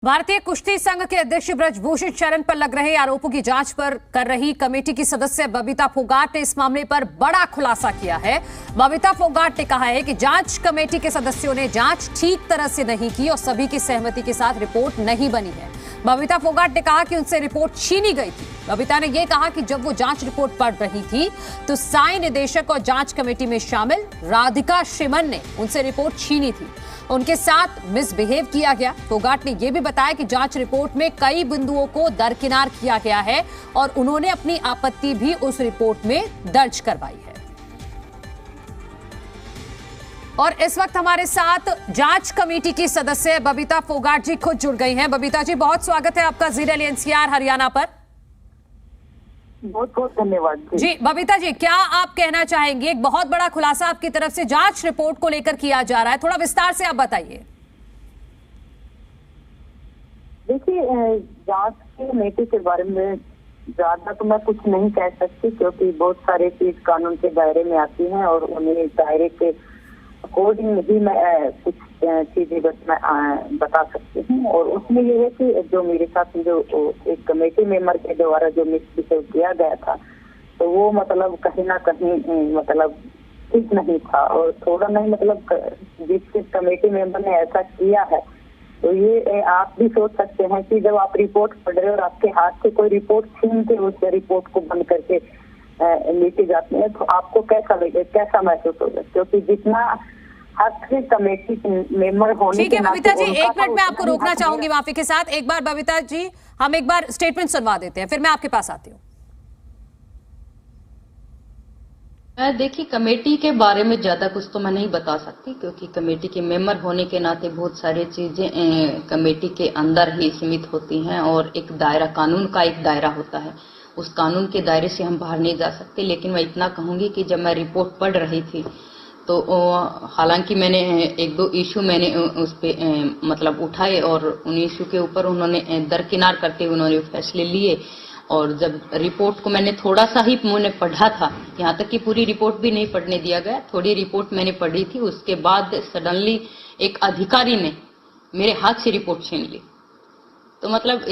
भारतीय कुश्ती संघ के अध्यक्ष ब्रजभूषण शरण पर लग रहे आरोपों की जांच पर कर रही कमेटी की सदस्य बबीता फोगाट ने इस मामले पर बड़ा खुलासा किया है। बबीता फोगाट ने कहा है कि जांच कमेटी के सदस्यों ने जांच ठीक तरह से नहीं की और सभी की सहमति के साथ रिपोर्ट नहीं बनी है। बबीता फोगाट ने कहा कि उनसे रिपोर्ट छीनी गई थी। बबीता ने यह कहा कि जब वो जांच रिपोर्ट पढ़ रही थी तो साई निदेशक और जांच कमेटी में शामिल राधिका श्रीमन ने उनसे रिपोर्ट छीनी थी, उनके साथ मिसबिहेव किया गया। फोगाट ने यह भी बताया कि जांच रिपोर्ट में कई बिंदुओं को दरकिनार किया गया है और उन्होंने अपनी आपत्ति भी उस रिपोर्ट में दर्ज करवाई है। और इस वक्त हमारे साथ जांच कमेटी की सदस्य बबीता फोगाट जी खुद जुड़ गई हैं। बबीता जी, बहुत स्वागत है आपका जी रैली एनसीआर हरियाणा पर। बहुत बहुत धन्यवाद जी। बबीता जी, क्या आप कहना चाहेंगे? एक बहुत बड़ा खुलासा आपकी तरफ से जांच रिपोर्ट को लेकर किया जा रहा है, थोड़ा विस्तार से आप बताइए। देखिए, जांच कमेटी के बारे में ज्यादा तो मैं कुछ नहीं कह सकती, क्योंकि बहुत सारे चीज कानून के दायरे में आती हैं और उन्हें दायरे के अकॉर्डिंग ही मैं कुछ चीजें बता सकती हूँ। और उसमें ये है कि जो मेरे साथ जो एक कमेटी मेंबर के द्वारा जो मिसबिहेव किया गया था, तो वो मतलब कहीं ना कहीं मतलब ठीक नहीं था। और थोड़ा नहीं मतलब जिस कमेटी मेंबर ने ऐसा किया है, तो ये आप भी सोच सकते हैं कि जब आप रिपोर्ट पढ़ रहे हो और आपके हाथ से कोई रिपोर्ट छीन के उस रिपोर्ट को बंद करके लेके जाते हैं, तो आपको कैसा लगे, कैसा महसूस होगा? क्योंकि जितना हक से कमेटी मेंबर होने ठीक है बबीता जी, एक मिनट में आपको रोकना चाहूंगी माफी के साथ। एक बार बबीता जी, हम एक बार स्टेटमेंट सुनवा देते हैं, फिर मैं आपके पास आती हूँ। देखिए, कमेटी के बारे में ज्यादा कुछ तो मैं नहीं बता सकती, क्योंकि कमेटी के मेंबर होने के नाते बहुत सारी चीजें कमेटी के अंदर ही सीमित होती हैं और एक दायरा, कानून का एक दायरा होता है, उस कानून के दायरे से हम बाहर नहीं जा सकते। लेकिन मैं इतना कहूंगी कि जब मैं रिपोर्ट पढ़ रही थी तो हालांकि मैंने एक दो इशू मैंने उस पे मतलब उठाए और उन इशू के ऊपर उन्होंने दरकिनार करते हुए उन्होंने फैसले लिए। और जब रिपोर्ट को मैंने थोड़ा सा ही मैंने पढ़ा था, यहाँ तक कि पूरी रिपोर्ट भी नहीं पढ़ने दिया गया, थोड़ी रिपोर्ट मैंने पढ़ी थी, उसके बाद सडनली एक अधिकारी ने मेरे हाथ से रिपोर्ट छीन ली। तो मतलब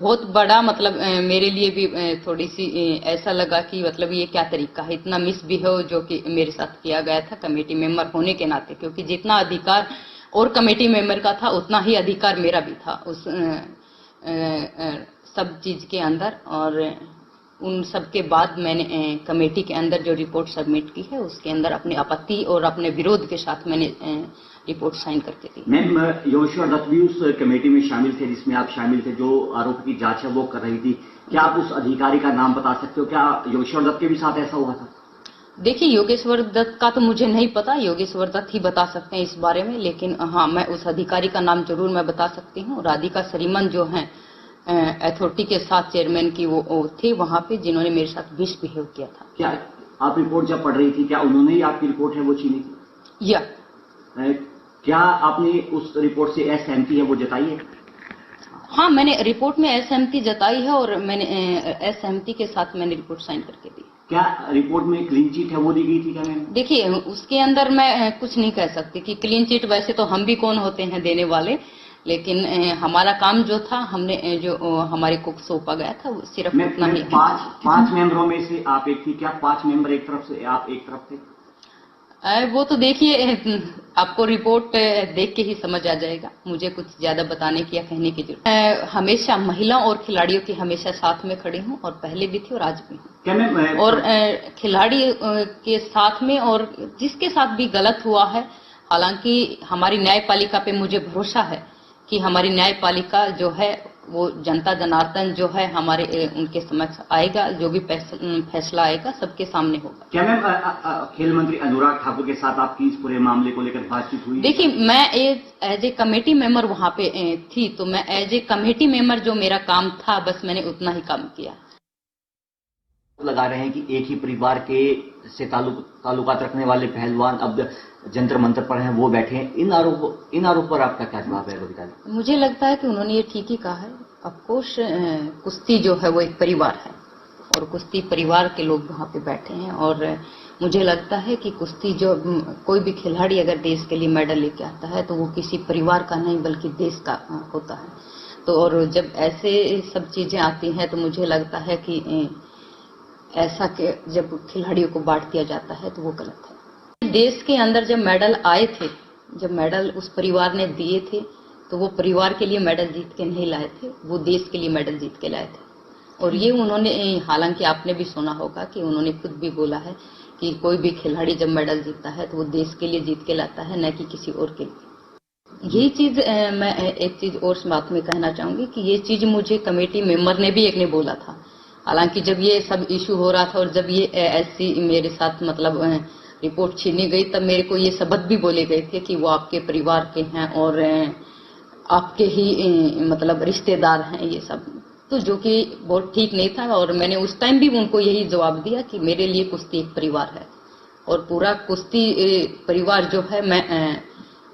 बहुत बड़ा मतलब मेरे लिए भी थोड़ी सी ऐसा लगा कि मतलब ये क्या तरीका है, इतना मिसबिहेव जो कि मेरे साथ किया गया था कमेटी मेंबर होने के नाते। क्योंकि जितना अधिकार और कमेटी मेंबर का था, उतना ही अधिकार मेरा भी था उस सब चीज के अंदर। और उन सब के बाद मैंने कमेटी के अंदर जो रिपोर्ट सबमिट की है, उसके अंदर अपनी आपत्ति और अपने विरोध के साथ मैंने रिपोर्ट साइन करके दी। मैम, योगेश्वर दत्त भी उस कमेटी में शामिल थे जिसमें आप शामिल थे, जो आरोप की जांच है वो कर रही थी। क्या आप उस अधिकारी का नाम बता सकते हो? क्या योगेश्वर दत्त के भी साथ ऐसा हुआ था? देखिए, योगेश्वर दत्त का तो मुझे नहीं पता, योगेश्वर दत्त ही बता सकते हैं इस बारे में। लेकिन हाँ, मैं उस अधिकारी का नाम जरूर मैं बता सकती हूँ। राधिका श्रीमन जो है अथॉरिटी के साथ चेयरमैन की वो थे वहां पे, जिन्होंने मेरे साथ मिसबिहेव किया था। क्या आप रिपोर्ट जब पढ़ रही थी, क्या उन्होंने ही आपकी रिपोर्ट है वो छीनी थी? या क्या आपने उस रिपोर्ट से असहमति है वो जताई है? हाँ, मैंने रिपोर्ट में असहमति जताई है और मैंने असहमति के साथ मैंने रिपोर्ट साइन करके दी। क्या रिपोर्ट में क्लीन चिट है वो दी गई थी क्या मैम? देखिए, उसके अंदर मैं कुछ नहीं कह सकती कि क्लीन चिट, वैसे तो हम भी कौन होते हैं देने वाले, लेकिन हमारा काम जो था, हमने जो हमारे को सौंपा गया था वो सिर्फ उतना ही। पांच मेंबरों में से आप एक थी क्या? 5 मेंबर एक तरफ से, आप एक तरफ थे? वो तो देखिए, आपको रिपोर्ट देख के ही समझ आ जाएगा, मुझे कुछ ज्यादा बताने की या कहने की जरूरत। हमेशा महिला और खिलाड़ियों की हमेशा साथ में खड़ी हूँ, और पहले भी थी और आज भी हूँ। और खिलाड़ी के साथ में, और जिसके साथ भी गलत हुआ है, हालांकि हमारी न्यायपालिका पे मुझे भरोसा है कि हमारी न्यायपालिका जो है वो जनता जनार्दन जो है हमारे उनके समक्ष आएगा, जो भी फैसला आएगा सबके सामने होगा। क्या मैम खेल मंत्री अनुराग ठाकुर के साथ आपकी इस पूरे मामले को लेकर बातचीत हुई? देखिए, मैं एज ए कमेटी मेंबर वहां पे थी, तो मैं एज ए कमेटी मेंबर जो मेरा काम था, बस मैंने उतना ही काम किया। लगा रहे हैं कि एक ही परिवार के से ताल्लुकात रखने वाले पहलवान अब जंतर मंतर पर हैं, वो बैठे हैं। इन आरोप पर आपका क्या जवाब है बबीता जी? मुझे लगता है कि उन्होंने ये ठीक ही कहा है। ऑफकोर्स कुश्ती जो है वो एक परिवार है, और कुश्ती परिवार के लोग वहाँ पे बैठे हैं। और मुझे लगता है कि कुश्ती जो कोई भी खिलाड़ी अगर देश के लिए मेडल लेके आता है तो वो किसी परिवार का नहीं बल्कि देश का होता है। तो और जब ऐसे सब चीजें आती हैं तो मुझे लगता है कि ऐसा कि जब खिलाड़ियों को बांट दिया जाता है तो वो गलत है। देश के अंदर जब मेडल आए थे, जब मेडल उस परिवार ने दिए थे तो वो परिवार के लिए मेडल जीत के नहीं लाए थे, वो देश के लिए मेडल जीत के लाए थे। और ये उन्होंने, हालांकि आपने भी सुना होगा कि उन्होंने खुद भी बोला है कि कोई भी खिलाड़ी जब मेडल जीतता है तो वो देश के लिए जीत के लाता है, न कि किसी और के लिए। यही चीज मैं एक चीज और बात में कहना चाहूंगी कि ये चीज मुझे कमेटी मेंबर ने भी एक ने बोला था। हालांकि जब ये सब इशू हो रहा था और जब ये ऐसी मेरे साथ मतलब रिपोर्ट छीनी गई तब मेरे को ये शब्द भी बोले गए थे कि वो आपके परिवार के हैं और आपके ही मतलब रिश्तेदार हैं ये सब, तो जो कि बहुत ठीक नहीं था। और मैंने उस टाइम भी उनको यही जवाब दिया कि मेरे लिए कुश्ती एक परिवार है और पूरा कुश्ती परिवार जो है मैं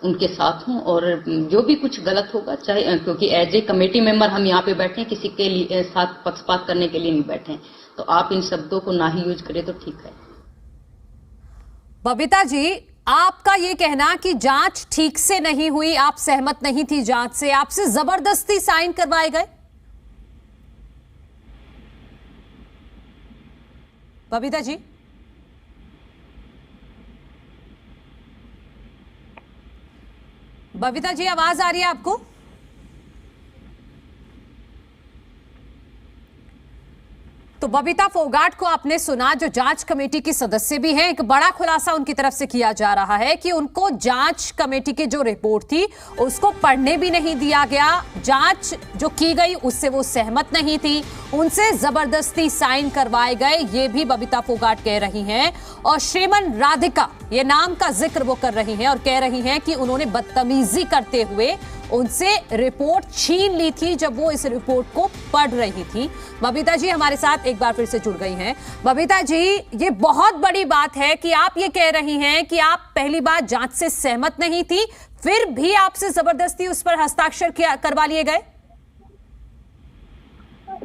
उनके साथ हूं। और जो भी कुछ गलत होगा, चाहे क्योंकि एज ए कमेटी मेंबर हम यहाँ पे बैठे हैं, किसी के लिए साथ पक्षपात करने के लिए नहीं बैठे, तो आप इन शब्दों को ना ही यूज करें तो ठीक है। बबीता जी, आपका ये कहना कि जांच ठीक से नहीं हुई, आप सहमत नहीं थी जांच से, आपसे जबरदस्ती साइन करवाए गए? बबीता जी, बबीता जी आवाज आ रही है आपको? तो बबीता फोगाट को आपने सुना, जो जांच कमेटी की सदस्य भी हैं। एक बड़ा खुलासा उनकी तरफ से किया जा रहा है कि उनको जांच कमेटी की जो रिपोर्ट थी उसको पढ़ने भी नहीं दिया गया, जांच जो की गई उससे वो सहमत नहीं थी, उनसे जबरदस्ती साइन करवाए गए, ये भी बबीता फोगाट कह रही हैं। और श्रीमन राधिका, ये नाम का जिक्र वो कर रही हैं और कह रही हैं कि उन्होंने बदतमीजी करते हुए उनसे रिपोर्ट छीन ली थी जब वो इस रिपोर्ट को पढ़ रही थी। बबीता जी हमारे साथ एक बार फिर से जुड़ गई हैं। बबीता जी, ये बहुत बड़ी बात है कि आप ये कह रही हैं कि आप पहली बार जांच से सहमत नहीं थी, फिर भी आपसे जबरदस्ती उस पर हस्ताक्षर करवा लिए गए।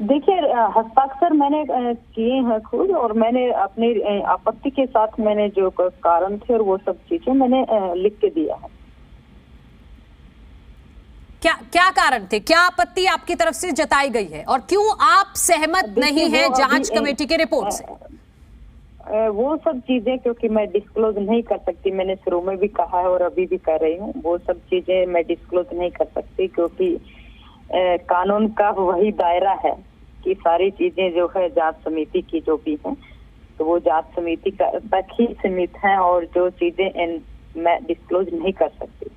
देखिए, हस्ताक्षर मैंने किए हैं खुद, और मैंने अपनी आपत्ति के साथ मैंने जो कारण थे और वो सब चीजें मैंने लिख के दिया है। क्या कारण थे, क्या आपत्ति आपकी तरफ से जताई गई है और क्यों आप सहमत नहीं हैं जांच कमेटी के रिपोर्ट से? वो सब चीजें क्योंकि मैं डिस्क्लोज नहीं कर सकती, मैंने शुरू में भी कहा है और अभी भी कर रही हूँ, वो सब चीजें मैं डिस्क्लोज नहीं कर सकती क्योंकि कानून का वही दायरा है कि सारी चीजें जो है जांच समिति की जो भी है तो वो जांच समिति तक ही सीमित है और जो चीजें मैं डिस्क्लोज नहीं कर सकती।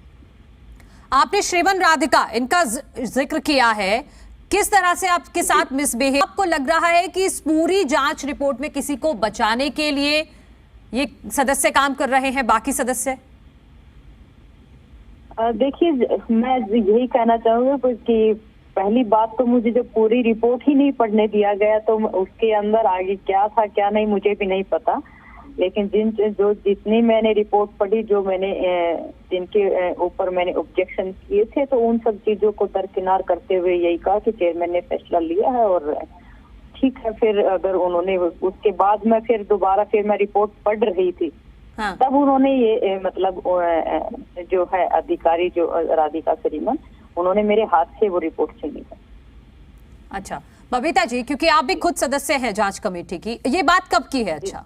आपने श्रीमन राधिका इनका जिक्र किया है, किस तरह से आपके साथ मिसबिहेव, आपको लग रहा है कि इस पूरी जांच रिपोर्ट में किसी को बचाने के लिए ये सदस्य काम कर रहे हैं, बाकी सदस्य? देखिए, मैं यही कहना चाहूंगी कि पहली बात तो मुझे जब पूरी रिपोर्ट ही नहीं पढ़ने दिया गया तो उसके अंदर आगे क्या था क्या नहीं मुझे भी नहीं पता, लेकिन जितनी मैंने रिपोर्ट पढ़ी, जो मैंने जिनके ऊपर मैंने ऑब्जेक्शन किए थे, तो उन सब चीजों को दरकिनार करते हुए यही कहा कि चेयरमैन ने फैसला लिया है और ठीक है। फिर अगर उन्होंने उसके बाद मैं फिर दोबारा फिर मैं रिपोर्ट पढ़ रही थी, हाँ। तब उन्होंने ये मतलब जो है अधिकारी जो राधिका श्रीमन, उन्होंने मेरे हाथ से वो रिपोर्ट छीनी है। अच्छा बबीता जी, क्योंकि आप भी खुद सदस्य हैं जांच कमेटी की, ये बात कब की है? अच्छा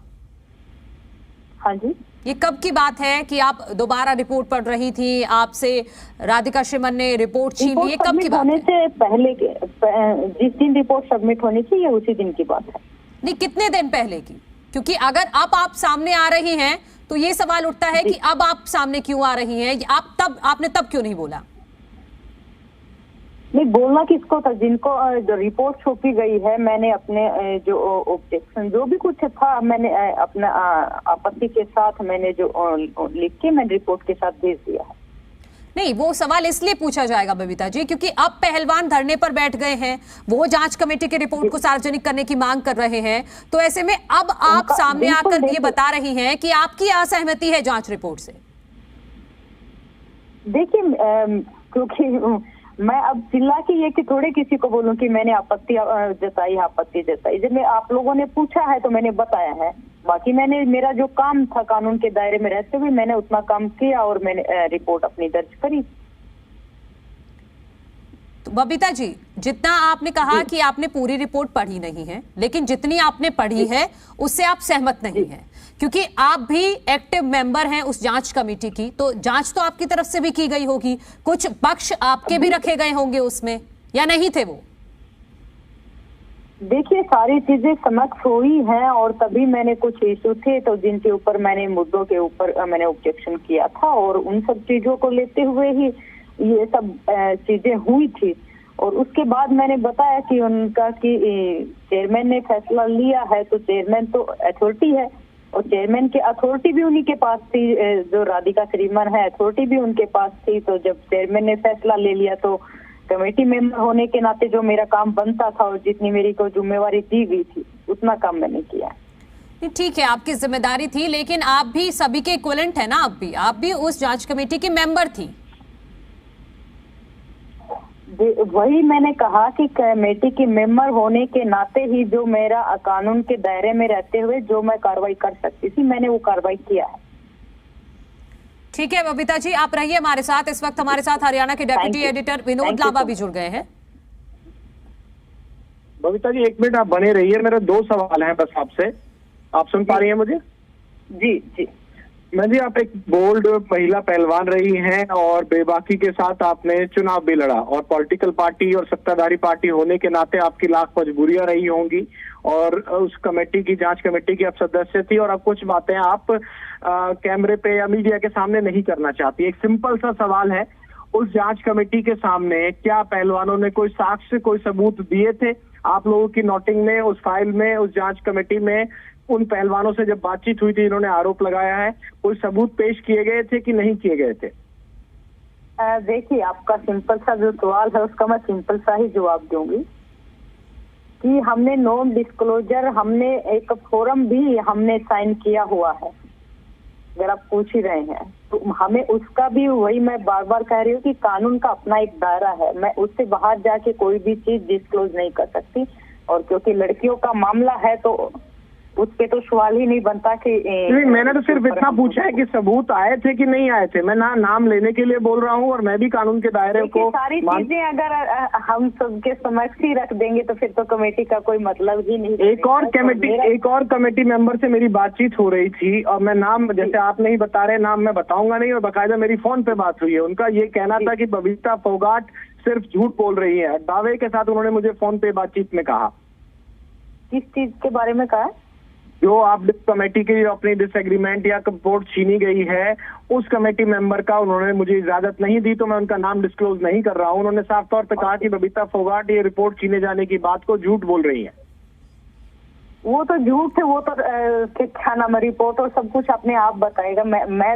हाँ जी, ये कब की बात है कि आप दोबारा रिपोर्ट पढ़ रही थी, आपसे राधिका श्रीमन ने रिपोर्ट छीन ली, कब की बात है? से पहले जिस दिन रिपोर्ट सबमिट होनी थी ये उसी दिन की बात है। नहीं, कितने दिन पहले की? क्योंकि अगर अब आप सामने आ रही हैं तो ये सवाल उठता है कि अब आप सामने क्यों आ रही हैं, आपने तब क्यों नहीं बोला? नहीं, बोलना किसको था? जिनको रिपोर्ट सौंपी गई है, मैंने अपने जो ऑब्जेक्शन जो भी कुछ था मैंने अपना आपत्ति के साथ मैंने जो लिख के मैंने रिपोर्ट के साथ भेज दिया है। नहीं, वो सवाल इसलिए पूछा जाएगा बबीता जी क्योंकि अब पहलवान धरने पर बैठ गए हैं, वो जांच कमेटी की रिपोर्ट को सार्वजनिक करने की मांग कर रहे हैं, तो ऐसे में अब आप सामने आकर ये बता रही हैं कि आपकी असहमति है जांच रिपोर्ट से। देखिए, क्योंकि मैं अब चिल्ला के ये कि थोड़े किसी को बोलूं कि मैंने आपत्ति जताई। जब मैं आप लोगों ने पूछा है तो मैंने बताया है। बाकी मैंने मेरा जो काम था कानून के दायरे में रहते हुए मैंने उतना काम किया और मैंने रिपोर्ट अपनी दर्ज करी। तो बबीता जी, जितना आपने कहा कि आपने पूरी रिपोर्ट पढ़ी नहीं है, लेकिन जितनी आपने पढ़ी है उससे आप सहमत नहीं हैं, क्योंकि आप भी एक्टिव मेंबर हैं उस जांच कमेटी की, तो जांच तो आपकी तरफ से भी की गई होगी, कुछ पक्ष आपके भी रखे गए होंगे उसमें, या नहीं थे वो? देखिए, सारी चीजें समक्ष हुई हैं और तभी मैंने कुछ इशू थे तो जिनके ऊपर मैंने मुद्दों के ऊपर मैंने ऑब्जेक्शन किया था और उन सब चीजों को लेते हुए ही ये सब चीजें हुई थी। और उसके बाद मैंने बताया कि उनका कि चेयरमैन ने फैसला लिया है तो चेयरमैन तो अथॉरिटी है और चेयरमैन की अथॉरिटी भी उन्हीं के पास थी, जो राधिका श्रीमान है अथॉरिटी भी उनके पास थी। तो जब चेयरमैन ने फैसला ले लिया तो कमेटी मेंबर होने के नाते जो मेरा काम बनता था और जितनी मेरी को जिम्मेवारी दी गई थी उतना काम मैंने किया। ठीक है, आपकी जिम्मेदारी थी, लेकिन आप भी सभी के इक्विवेलेंट है ना, आप भी उस जांच कमेटी की मेंबर थी। वही मैंने कहा कि कमेटी की मेंबर होने के नाते ही जो मेरा कानून के दायरे में रहते हुए जो मैं कार्रवाई कर सकती थी मैंने वो कार्रवाई किया है। ठीक है बबीता जी, आप रहिए हमारे साथ। इस वक्त हमारे साथ हरियाणा के डेप्यूटी एडिटर विनोद लांबा भी जुड़ गए हैं। बबीता जी 1 मिनट आप बने रहिए, मेरे 2 सवाल हैं बस आपसे। आप सुन पा रही हैं मुझे? जी जी। मैं जी, आप एक बोल्ड महिला पहलवान रही हैं और बेबाकी के साथ आपने चुनाव भी लड़ा और पॉलिटिकल पार्टी और सत्ताधारी पार्टी होने के नाते आपकी लाख मजबूरियां रही होंगी और उस कमेटी की, जांच कमेटी की आप सदस्य थी और अब कुछ बातें आप कैमरे पे या मीडिया के सामने नहीं करना चाहती। एक सिंपल सा सवाल है, उस जांच कमेटी के सामने क्या पहलवानों ने कोई साक्ष्य, कोई सबूत दिए थे? आप लोगों की नोटिंग में, उस फाइल में, उस जांच कमेटी में उन पहलवानों से जब बातचीत हुई थी इन्होंने आरोप लगाया है, कोई सबूत पेश किए गए थे कि नहीं किए गए थे? देखिए, आपका सिंपल सा जो सवाल है उसका मैं सिंपल सा ही जवाब दूंगी कि हमने नॉन डिस्क्लोजर, हमने एक फोरम भी हमने साइन किया हुआ है। अगर आप पूछ ही रहे हैं तो हमें उसका भी, वही मैं बार बार कह रही हूँ कि कानून का अपना एक दायरा है, मैं उससे बाहर जाके कोई भी चीज डिस्क्लोज नहीं कर सकती। और क्योंकि लड़कियों का मामला है तो उस पे तो सवाल ही नहीं बनता कि नहीं, मैंने तो सिर्फ इतना पूछा है कि सबूत आए थे कि नहीं आए थे। मैं नाम लेने के लिए बोल रहा हूँ और मैं भी कानून के दायरे को सारी चीजें अगर हम सबके समक्ष ही रख देंगे तो फिर तो कमेटी का कोई मतलब ही नहीं। एक और कमेटी मेंबर से मेरी बातचीत हो रही थी और मैं नाम, जैसे आप नहीं बता रहे, नाम मैं बताऊंगा नहीं और बाकायदा मेरी फोन पे बात हुई है। उनका ये कहना था कि बबीता फोगाट सिर्फ झूठ बोल रही है, दावे के साथ उन्होंने मुझे फोन पे बातचीत में कहा। किस चीज के बारे में कहा? जो आप कमेटी की अपनी डिसएग्रीमेंट या रिपोर्ट छीनी गई है उस कमेटी मेंबर का उन्होंने मुझे इजाजत नहीं दी, तो मैं उनका नाम डिस्क्लोज नहीं कर रहा हूं। उन्होंने साफ तौर पे कहा कि बबीता फोगाट ये रिपोर्ट छीने जाने की बात को झूठ बोल रही है। वो तो झूठ है, वो तो क्या नाम, रिपोर्ट और सब कुछ अपने आप बताएगा। मैं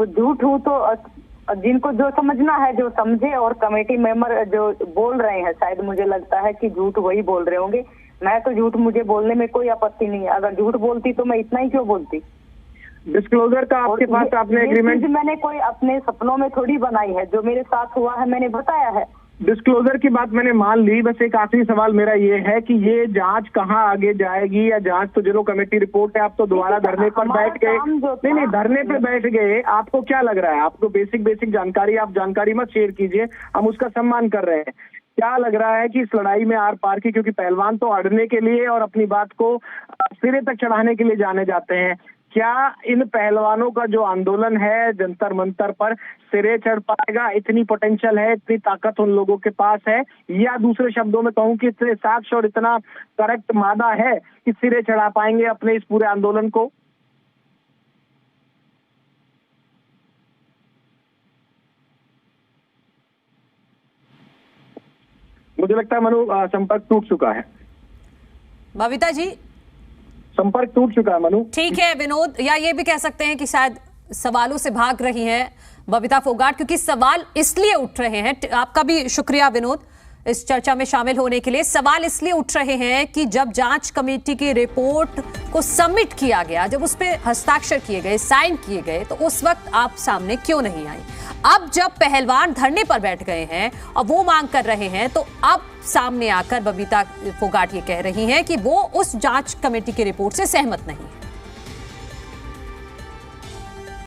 झूठ हूँ तो जिनको जो समझना है जो समझे, और कमेटी मेंबर जो बोल रहे हैं शायद मुझे लगता है कि झूठ वही बोल रहे होंगे। मैं तो झूठ, मुझे बोलने में कोई आपत्ति नहीं है। अगर झूठ बोलती तो मैं इतना ही क्यों बोलती। डिस्क्लोजर का आपके पास आपने एग्रीमेंट, मैंने कोई अपने सपनों में थोड़ी बनाई है, जो मेरे साथ हुआ है मैंने बताया है। डिस्क्लोजर की बात मैंने मान ली। बस एक आखिरी सवाल मेरा ये है कि ये जांच कहाँ आगे जाएगी, या जांच तो चलो कमेटी रिपोर्ट है, आप तो दोबारा धरने पर बैठ गए। नहीं, धरने पे बैठ गए, आपको क्या लग रहा है? आपको बेसिक जानकारी, आप जानकारी मत शेयर कीजिए, हम उसका सम्मान कर रहे हैं। क्या लग रहा है कि इस लड़ाई में आर पार की, क्योंकि पहलवान तो अड़ने के लिए और अपनी बात को सिरे तक चढ़ाने के लिए जाने जाते हैं, क्या इन पहलवानों का जो आंदोलन है जंतर मंतर पर सिरे चढ़ पाएगा? इतनी पोटेंशियल है, इतनी ताकत उन लोगों के पास है, या दूसरे शब्दों में कहूं कि इतने साक्ष्य और इतना करेक्ट मादा है कि सिरे चढ़ा पाएंगे अपने इस पूरे आंदोलन को? मुझे लगता है मनु संपर्क टूट चुका है। बबीता जी, संपर्क टूट चुका है मनु। ठीक है विनोद, या ये भी कह सकते हैं कि शायद सवालों से भाग रही हैं बबीता फोगाट, क्योंकि सवाल इसलिए उठ रहे हैं। आपका भी शुक्रिया विनोद इस चर्चा में शामिल होने के लिए। सवाल इसलिए उठ रहे हैं कि जब जांच कमेटी की रिपोर्ट को सबमिट किया गया, जब उस पर हस्ताक्षर किए गए, साइन किए गए, तो उस वक्त आप सामने क्यों नहीं आई? अब जब पहलवान धरने पर बैठ गए हैं और वो मांग कर रहे हैं, तो अब सामने आकर बबीता फोगाट ये कह रही हैं कि वो उस जांच कमेटी की रिपोर्ट से सहमत नहीं है।